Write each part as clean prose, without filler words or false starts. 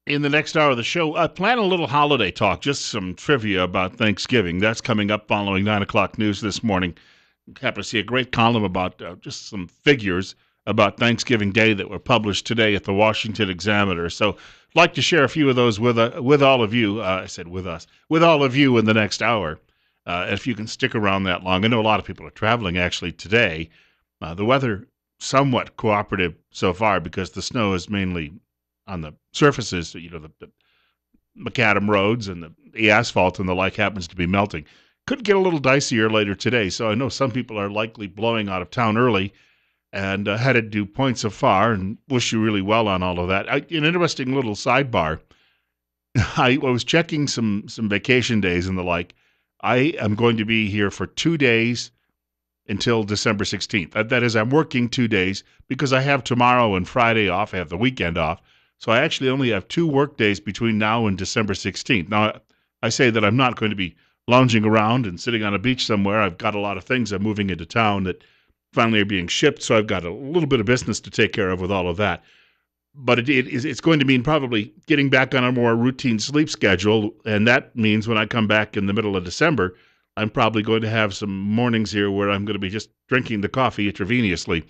In the next hour of the show, plan a little holiday talk, just some trivia about Thanksgiving. That's coming up following 9 o'clock news this morning. Happen to see a great column about just some figures about Thanksgiving Day that were published today at the Washington Examiner. So I'd like to share a few of those with all of you. I said with us, with all of you in the next hour. If you can stick around that long. I know a lot of people are traveling actually today. The weather somewhat cooperative so far because the snow is mainly on the surfaces, the macadam roads and the asphalt and the like happens to be melting. Could get a little dicier later today, so I know some people are likely blowing out of town early and headed to points of far, and wish you really well on all of that. An interesting little sidebar. I was checking some vacation days and the like. I am going to be here for 2 days until December 16th. That is, I'm working 2 days because I have tomorrow and Friday off. I have the weekend off. So I actually only have 2 work days between now and December 16th. Now, I say that I'm not going to be lounging around and sitting on a beach somewhere. I've got a lot of things. I'm moving into town that finally are being shipped, so I've got a little bit of business to take care of with all of that. But it's going to mean probably getting back on a more routine sleep schedule, and that means when I come back in the middle of December, I'm probably going to have some mornings here where I'm going to be just drinking the coffee intravenously.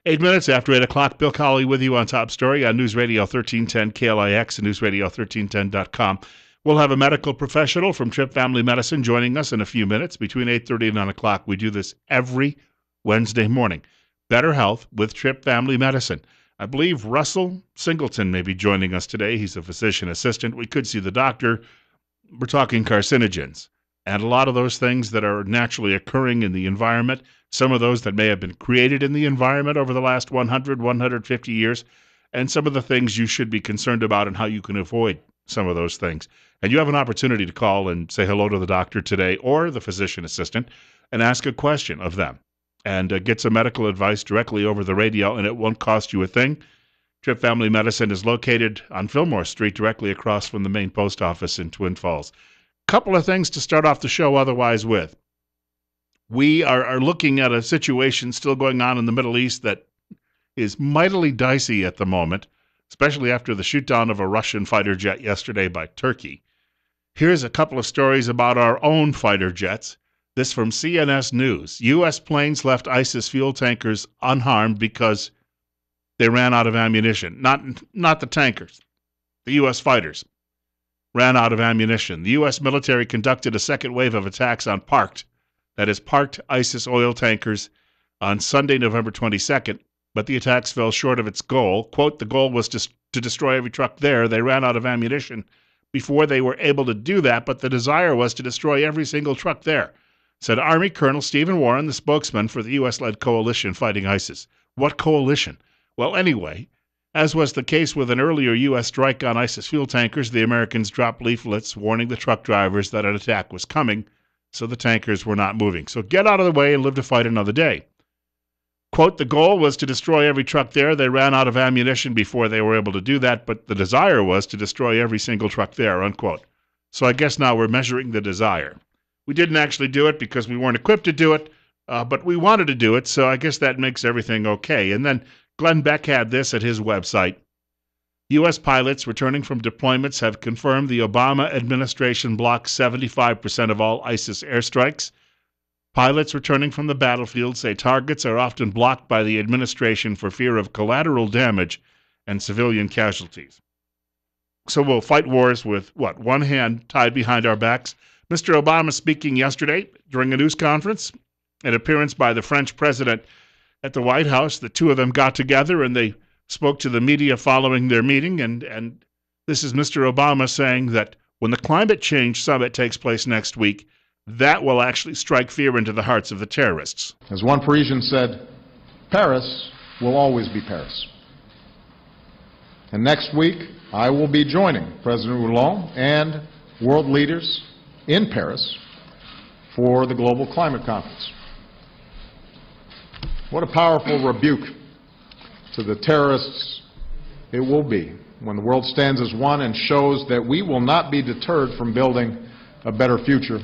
8 minutes after 8 o'clock, Bill Colley with you on Top Story on News Radio 1310 KLIX and newsradio1310.com. We'll have a medical professional from Tripp Family Medicine joining us in a few minutes. Between 8:30 and 9 o'clock, we do this every Wednesday morning. Better Health with Tripp Family Medicine. I believe Russell Singleton may be joining us today. He's a physician assistant. We could see the doctor. We're talking carcinogens and a lot of those things that are naturally occurring in the environment, some of those that may have been created in the environment over the last 100, 150 years, and some of the things you should be concerned about and how you can avoid some of those things. And you have an opportunity to call and say hello to the doctor today or the physician assistant and ask a question of them and get some medical advice directly over the radio, and it won't cost you a thing. Tripp Family Medicine is located on Fillmore Street, directly across from the main post office in Twin Falls. Couple of things to start off the show otherwise with. We are looking at a situation still going on in the Middle East that is mightily dicey at the moment, especially after the shoot-down of a Russian fighter jet yesterday by Turkey. Here's a couple of stories about our own fighter jets. This from CNS News. U.S. planes left ISIS fuel tankers unharmed because they ran out of ammunition. Not the tankers. The U.S. fighters ran out of ammunition. The U.S. military conducted a second wave of attacks on parked ISIS oil tankers on Sunday, November 22nd, but the attacks fell short of its goal. Quote, the goal was to destroy every truck there. They ran out of ammunition before they were able to do that, but the desire was to destroy every single truck there, said Army Colonel Stephen Warren, the spokesman for the U.S.-led coalition fighting ISIS. What coalition? Well, anyway, as was the case with an earlier U.S. strike on ISIS fuel tankers, the Americans dropped leaflets warning the truck drivers that an attack was coming, so the tankers were not moving. So get out of the way and live to fight another day. Quote, the goal was to destroy every truck there. They ran out of ammunition before they were able to do that, but the desire was to destroy every single truck there, unquote. So I guess now we're measuring the desire. We didn't actually do it because we weren't equipped to do it, but we wanted to do it, so I guess that makes everything okay. And then Glenn Beck had this at his website. U.S. pilots returning from deployments have confirmed the Obama administration blocked 75% of all ISIS airstrikes. Pilots returning from the battlefield say targets are often blocked by the administration for fear of collateral damage and civilian casualties. So we'll fight wars with, one hand tied behind our backs? Mr. Obama speaking yesterday during a news conference, an appearance by the French president at the White House. The two of them got together and they spoke to the media following their meeting, and this is Mr. Obama saying that when the climate change summit takes place next week, that will actually strike fear into the hearts of the terrorists. As one Parisian said, Paris will always be Paris. And next week, I will be joining President Hollande and world leaders in Paris for the Global Climate Conference. What a powerful rebuke to the terrorists it will be when the world stands as one and shows that we will not be deterred from building a better future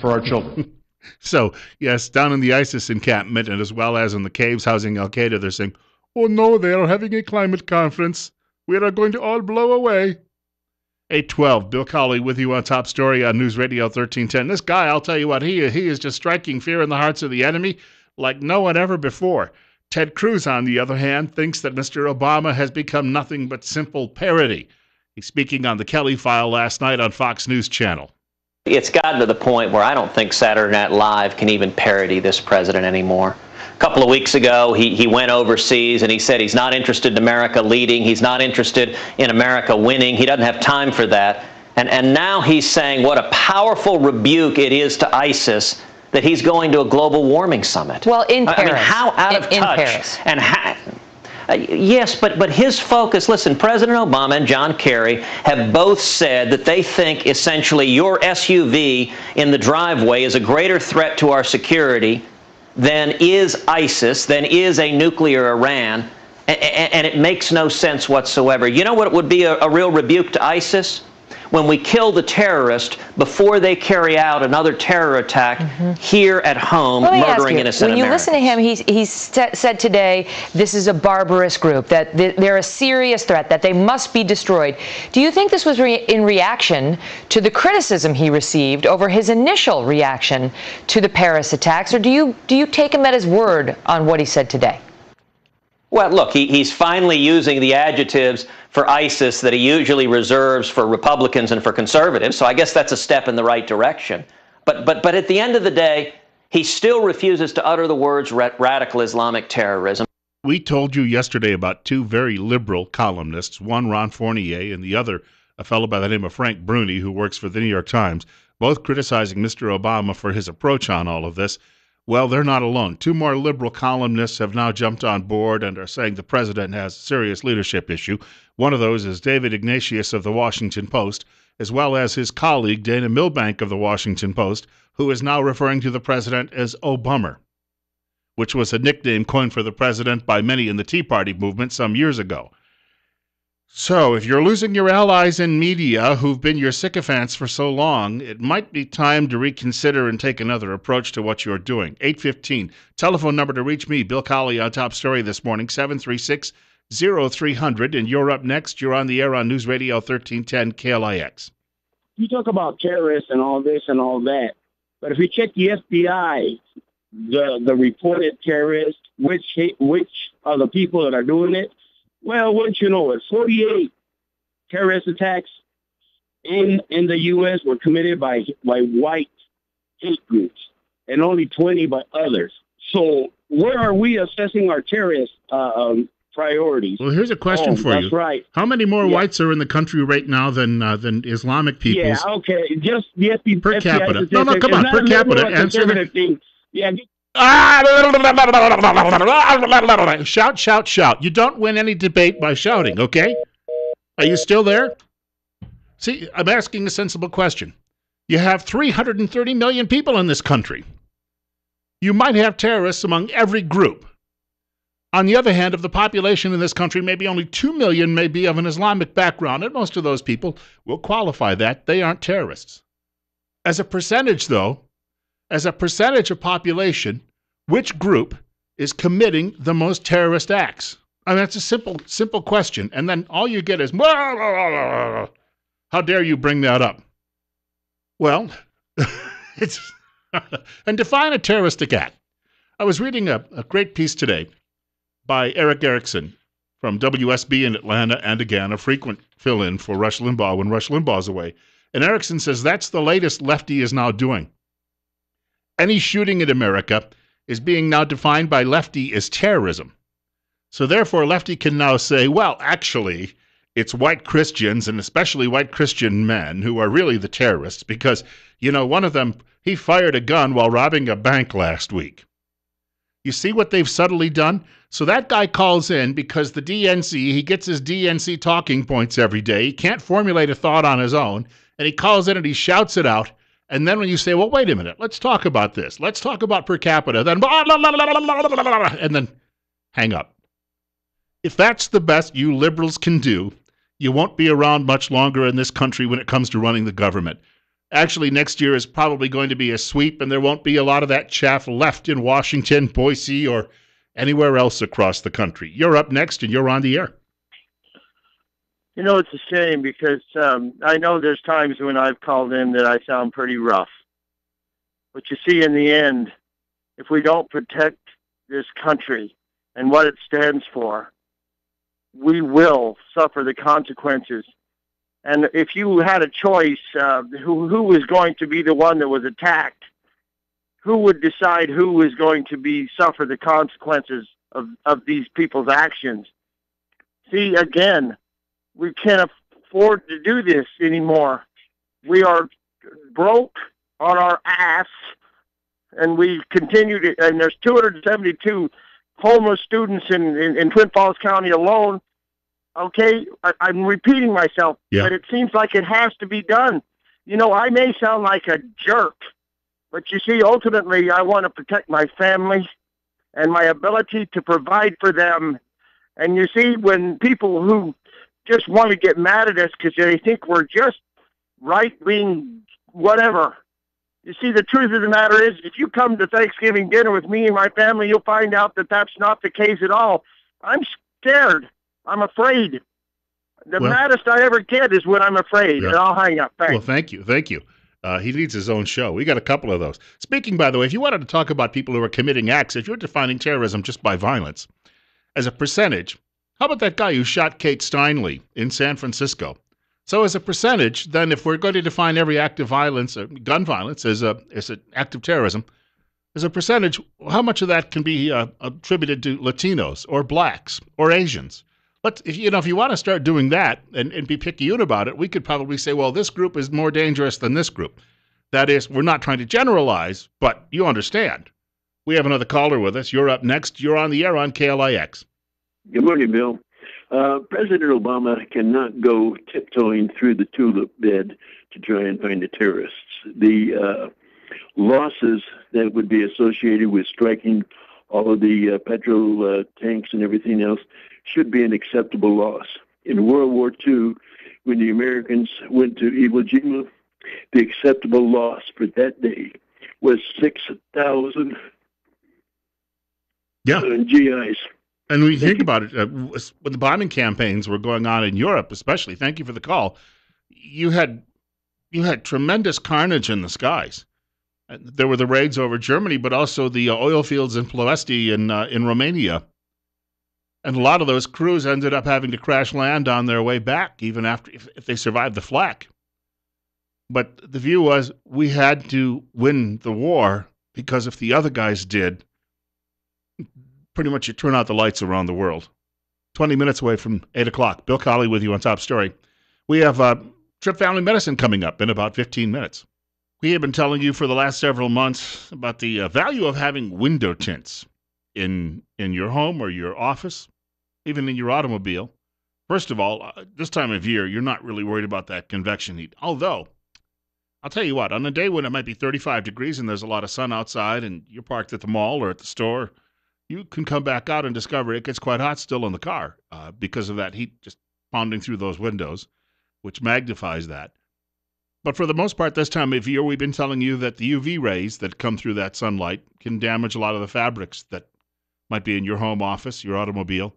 for our children. So, yes, down in the ISIS encampment and as well as in the caves housing Al-Qaeda, they're saying, oh no, they are having a climate conference. We are going to all blow away. 812, Bill Colley with you on Top Story on News Radio 1310. This guy, I'll tell you what, he is just striking fear in the hearts of the enemy like no one ever before. Ted Cruz, on the other hand, thinks that Mr. Obama has become nothing but simple parody. He's speaking on the Kelley File last night on Fox News Channel. It's gotten to the point where I don't think Saturday Night Live can even parody this president anymore. A couple of weeks ago, he went overseas and he said he's not interested in America leading. He's not interested in America winning. He doesn't have time for that. And now he's saying what a powerful rebuke it is to ISIS that he's going to a global warming summit. Well, in Paris. I mean, how out of touch. In Paris. And yes, but his focus, listen, President Obama and John Kerry have both said that they think essentially your SUV in the driveway is a greater threat to our security than is ISIS, than is a nuclear Iran, and it makes no sense whatsoever. You know what would be a real rebuke to ISIS? When we kill the terrorist before they carry out another terror attack here at home, murdering innocent Americans. When you listen to him, he's said today this is a barbarous group, that they're a serious threat, that they must be destroyed. Do you think this was in reaction to the criticism he received over his initial reaction to the Paris attacks, or do you take him at his word on what he said today? Well, look, he's finally using the adjectives for ISIS that he usually reserves for Republicans and for conservatives, so I guess that's a step in the right direction. But at the end of the day, he still refuses to utter the words radical Islamic terrorism. We told you yesterday about two very liberal columnists, one Ron Fournier and the other a fellow by the name of Frank Bruni, who works for the New York Times, both criticizing Mr. Obama for his approach on all of this. Well, they're not alone. Two more liberal columnists have now jumped on board and are saying the president has a serious leadership issue. One of those is David Ignatius of the Washington Post, as well as his colleague Dana Milbank of the Washington Post, who is now referring to the president as Obummer, which was a nickname coined for the president by many in the Tea Party movement some years ago. So, if you're losing your allies in media who've been your sycophants for so long, it might be time to reconsider and take another approach to what you're doing. 815, telephone number to reach me, Bill Colley on Top Story this morning, 736-0300, and you're up next. You're on the air on News Radio 1310 KLIX. You talk about terrorists and all this and all that, but if you check the FBI, the reported terrorists, which are the people that are doing it, well, wouldn't you know it, 48 terrorist attacks in the U.S. were committed by white hate groups and only 20 by others. So where are we assessing our terrorist priorities? Well, here's a question for you. That's right. How many more whites are in the country right now than Islamic peoples? Yeah, okay. Just the FBI per capita. No, come on. Per capita. Answer the... Yeah. Shout, shout, shout. You don't win any debate by shouting, okay? Are you still there? See, I'm asking a sensible question. You have 330 million people in this country. You might have terrorists among every group. On the other hand, of the population in this country, maybe only 2 million may be of an Islamic background, and most of those people will qualify that. They aren't terrorists. As a percentage, though, as a percentage of population, which group is committing the most terrorist acts? I mean, that's a simple question. And then all you get is, how dare you bring that up? Well, it's and define a terroristic act. I was reading a great piece today by Eric Erickson from WSB in Atlanta, and again, a frequent fill-in for Rush Limbaugh when Rush Limbaugh's away. And Erickson says that's the latest lefty is now doing. Any shooting in America is being now defined by lefty as terrorism. So therefore, lefty can now say, well, actually, it's white Christians, and especially white Christian men, who are really the terrorists, because, you know, one of them, he fired a gun while robbing a bank last week. You see what they've subtly done? So that guy calls in because the DNC, he gets his DNC talking points every day. He can't formulate a thought on his own, and he calls in and he shouts it out. And then when you say, well, wait a minute, let's talk about this. Let's talk about per capita. Then, and then hang up. If that's the best you liberals can do, you won't be around much longer in this country when it comes to running the government. Actually, next year is probably going to be a sweep, and there won't be a lot of that chaff left in Washington, Boise, or anywhere else across the country. You're up next, and you're on the air. You know, it's a shame because I know there's times when I've called in that I sound pretty rough. But you see, in the end, if we don't protect this country and what it stands for, we will suffer the consequences. And if you had a choice, who was going to be the one that was attacked? Who would decide who was going to be suffer the consequences of these people's actions? See, again, we can't afford to do this anymore. We are broke on our ass, and we continue to, and there's 272 homeless students in Twin Falls County alone. Okay, I'm repeating myself, but it seems like it has to be done. You know, I may sound like a jerk, but you see, ultimately, I want to protect my family and my ability to provide for them. And you see, when people who just want to get mad at us because they think we're just right-wing whatever, you see, the truth of the matter is, if you come to Thanksgiving dinner with me and my family, you'll find out that that's not the case at all. I'm scared. I'm afraid. The maddest I ever get is when I'm afraid, and I'll hang up. Thanks. Well, thank you. Thank you. He needs his own show. We got a couple of those. Speaking, by the way, if you wanted to talk about people who are committing acts, if you're defining terrorism just by violence, as a percentage, how about that guy who shot Kate Steinle in San Francisco? So as a percentage, then if we're going to define every act of violence, gun violence, as an act of terrorism, as a percentage, how much of that can be attributed to Latinos or blacks or Asians? But if you want to start doing that and be picayune about it, we could probably say, well, this group is more dangerous than this group. That is, we're not trying to generalize, but you understand. We have another caller with us. You're up next. You're on the air on KLIX. Good morning, Bill. President Obama cannot go tiptoeing through the tulip bed to try and find the terrorists. The losses that would be associated with striking all of the petrol tanks and everything else should be an acceptable loss. In World War II, when the Americans went to Iwo Jima, the acceptable loss for that day was 6,000 GIs. And when you think about it, when the bombing campaigns were going on in Europe, especially, thank you for the call, you had tremendous carnage in the skies. There were the raids over Germany, but also the oil fields in Ploesti in Romania. And a lot of those crews ended up having to crash land on their way back, even after if they survived the flak. But the view was we had to win the war because if the other guys did, pretty much you turn out the lights around the world. 20 minutes away from 8 o'clock. Bill Colley with you on Top Story. We have Trip Family Medicine coming up in about 15 minutes. We have been telling you for the last several months about the value of having window tints in your home or your office, even in your automobile. First of all, this time of year, you're not really worried about that convection heat. Although, I'll tell you what, on a day when it might be 35 degrees and there's a lot of sun outside and you're parked at the mall or at the store, you can come back out and discover it gets quite hot still in the car because of that heat just pounding through those windows, which magnifies that. But for the most part, this time of year, we've been telling you that the UV rays that come through that sunlight can damage a lot of the fabrics that might be in your home office, your automobile.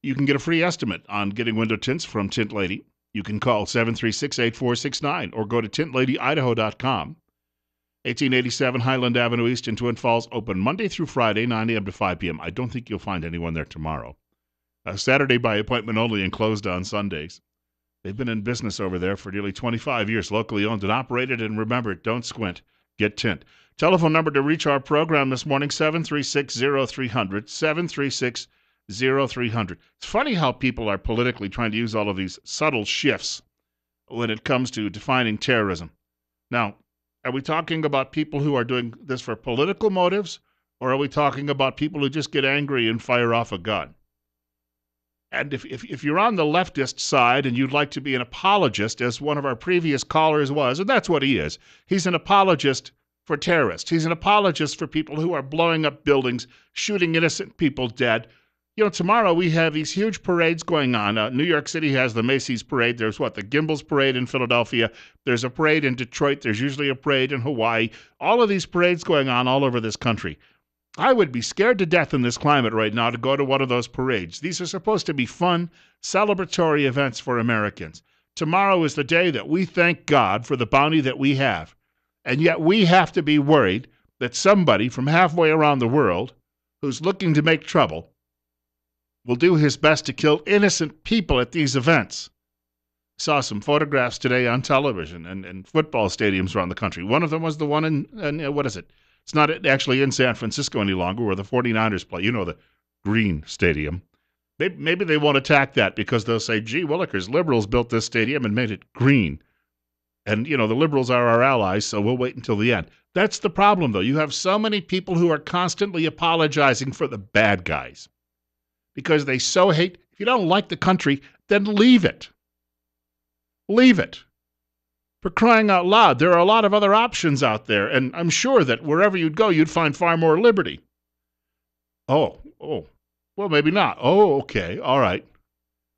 You can get a free estimate on getting window tints from Tint Lady. You can call 736-8469 or go to tintladyidaho.com. 1887 Highland Avenue East in Twin Falls, open Monday through Friday, 9 a.m. to 5 p.m. I don't think you'll find anyone there tomorrow. Saturday by appointment only and closed on Sundays. They've been in business over there for nearly 25 years, locally owned and operated. And remember, don't squint, get tint. Telephone number to reach our program this morning, 736-0300, 736-0300. It's funny how people are politically trying to use all of these subtle shifts when it comes to defining terrorism. Now, are we talking about people who are doing this for political motives, or are we talking about people who just get angry and fire off a gun? And if you're on the leftist side and you'd like to be an apologist, as one of our previous callers was, and that's what he is, he's an apologist for terrorists. He's an apologist for people who are blowing up buildings, shooting innocent people dead. You know, tomorrow we have these huge parades going on. New York City has the Macy's parade. There's the Gimbels parade in Philadelphia. There's a parade in Detroit. There's usually a parade in Hawaii. All of these parades going on all over this country. I would be scared to death in this climate right now to go to one of those parades. These are supposed to be fun, celebratory events for Americans. Tomorrow is the day that we thank God for the bounty that we have. And yet we have to be worried that somebody from halfway around the world who's looking to make trouble will do his best to kill innocent people at these events. Saw some photographs today on television and football stadiums around the country. One of them was the one in what is it? It's not actually in San Francisco any longer where the 49ers play. You know, the green stadium. Maybe they won't attack that because they'll say, gee willikers, liberals built this stadium and made it green. And, the liberals are our allies, so we'll wait until the end. That's the problem, though. You have so many people who are constantly apologizing for the bad guys because they so hate. If you don't like the country, then leave it. Leave it. For crying out loud, there are a lot of other options out there, and I'm sure that wherever you'd go, you'd find far more liberty. Oh, well, maybe not. Oh, okay, all right.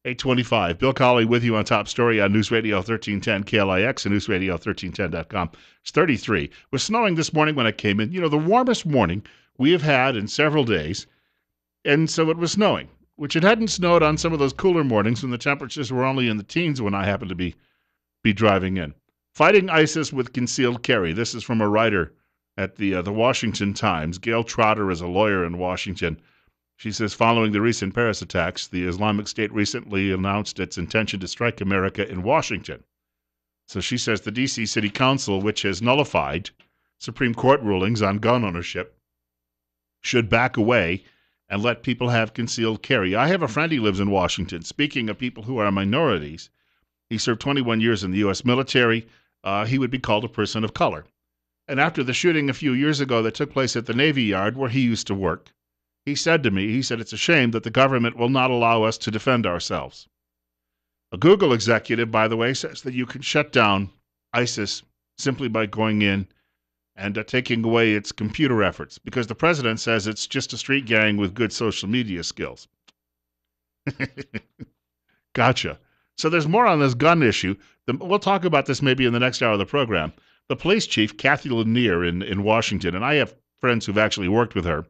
8:25. Bill Colley with you on Top Story on News Radio 1310 KLIX and newsradio1310.com. It's 33. It was snowing this morning when I came in. The warmest morning we have had in several days, and so it was snowing, which it hadn't snowed on some of those cooler mornings when the temperatures were only in the teens when I happened to be driving in. Fighting ISIS with concealed carry. This is from a writer at the Washington Times. Gail Trotter is a lawyer in Washington. She says, following the recent Paris attacks, the Islamic State recently announced its intention to strike America in Washington. So she says the D.C. City Council, which has nullified Supreme Court rulings on gun ownership, should back away and let people have concealed carry. I have a friend who lives in Washington. Speaking of people who are minorities, he served 21 years in the U.S. military. He would be called a person of color. And after the shooting a few years ago that took place at the Navy Yard where he used to work, he said to me, it's a shame that the government will not allow us to defend ourselves. A Google executive, by the way, says that you can shut down ISIS simply by going in and taking away its computer efforts because the president says it's just a street gang with good social media skills. Gotcha. So there's more on this gun issue. We'll talk about this maybe in the next hour of the program. The police chief, Kathy Lanier in Washington, and I have friends who've actually worked with her,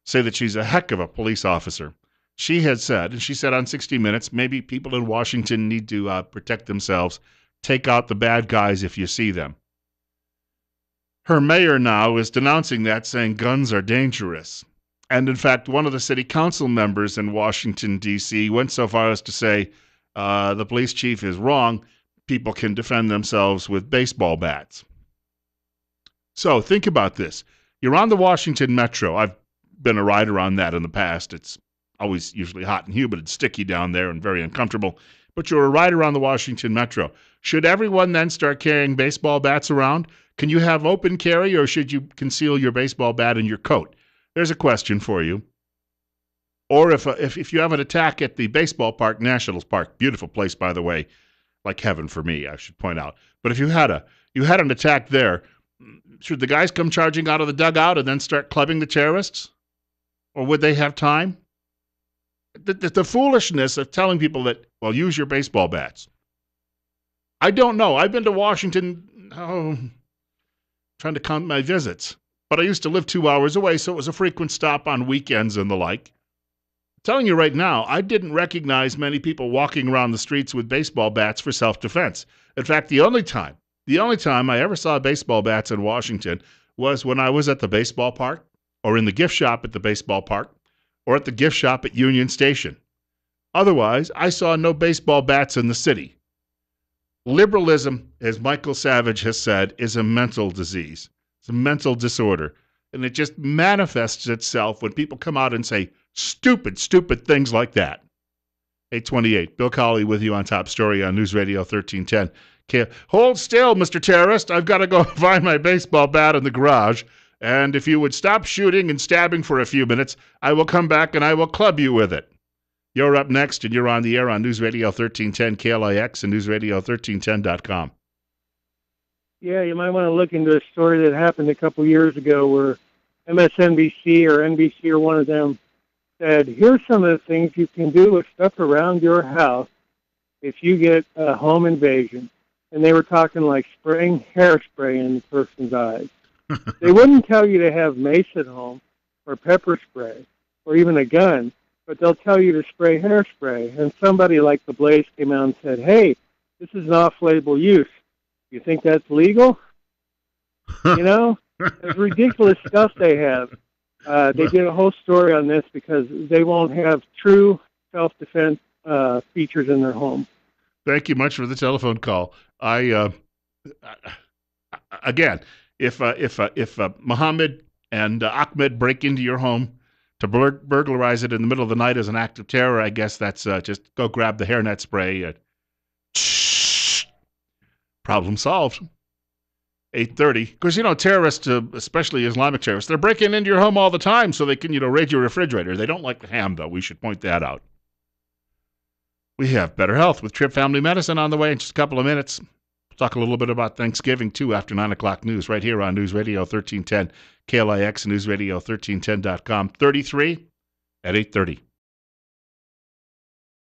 say that she's a heck of a police officer. She had said, and she said on 60 Minutes, maybe people in Washington need to protect themselves. Take out the bad guys if you see them. Her mayor now is denouncing that, saying guns are dangerous. And in fact, one of the city council members in Washington, D.C., went so far as to say the police chief is wrong. People can defend themselves with baseball bats. So think about this. You're on the Washington Metro. I've been a rider on that in the past. It's always usually hot and humid and sticky down there and very uncomfortable. But you're a rider on the Washington Metro. Should everyone then start carrying baseball bats around? Can you have open carry or should you conceal your baseball bat in your coat? There's a question for you. Or if you have an attack at the baseball park, Nationals Park, beautiful place, by the way, like heaven for me, I should point out. But if you had an attack there, should the guys come charging out of the dugout and then start clubbing the terrorists? Or would they have time? The foolishness of telling people that, well, use your baseball bats. I don't know. I've been to Washington, trying to count my visits. But I used to live 2 hours away, so it was a frequent stop on weekends and the like. I'm telling you right now, I didn't recognize many people walking around the streets with baseball bats for self-defense. In fact, the only time I ever saw baseball bats in Washington was when I was at the baseball park, or in the gift shop at the baseball park, or at the gift shop at Union Station. Otherwise, I saw no baseball bats in the city. Liberalism, as Michael Savage has said, is a mental disease. It's a mental disorder. And it just manifests itself when people come out and say stupid things like that. 828, Bill Colley with you on Top Story on News Radio 1310. Hold still, Mr. Terrorist. I've got to go find my baseball bat in the garage. And if you would stop shooting and stabbing for a few minutes, I will come back and I will club you with it. You're up next, and you're on the air on News Radio 1310 KLIX and newsradio1310.com. Yeah, you might want to look into a story that happened a couple years ago where MSNBC or NBC or one of them said, here's some of the things you can do with stuff around your house if you get a home invasion. And they were talking like spraying hairspray in the person's eyes. They wouldn't tell you to have mace at home. or pepper spray or even a gun, but they'll tell you to spray hairspray. And somebody like the Blaze came out and said, hey, this is an off-label use. You think that's legal? You know, it's ridiculous stuff they have. They did a whole story on this because they won't have true self-defense features in their home. Thank you much for the telephone call. Again, if Mohammed and Ahmed break into your home to burglarize it in the middle of the night as an act of terror, I guess that's just go grab the hairnet spray. Problem solved. 8:30. Because, terrorists, especially Islamic terrorists, they're breaking into your home all the time so they can, raid your refrigerator. They don't like the ham, though. We should point that out. We have Better Health with Trip Family Medicine on the way in just a couple of minutes. We'll talk a little bit about Thanksgiving, too, after 9 o'clock news right here on News Radio 1310, KLIX, News Radio 1310.com. 33 at 8:30.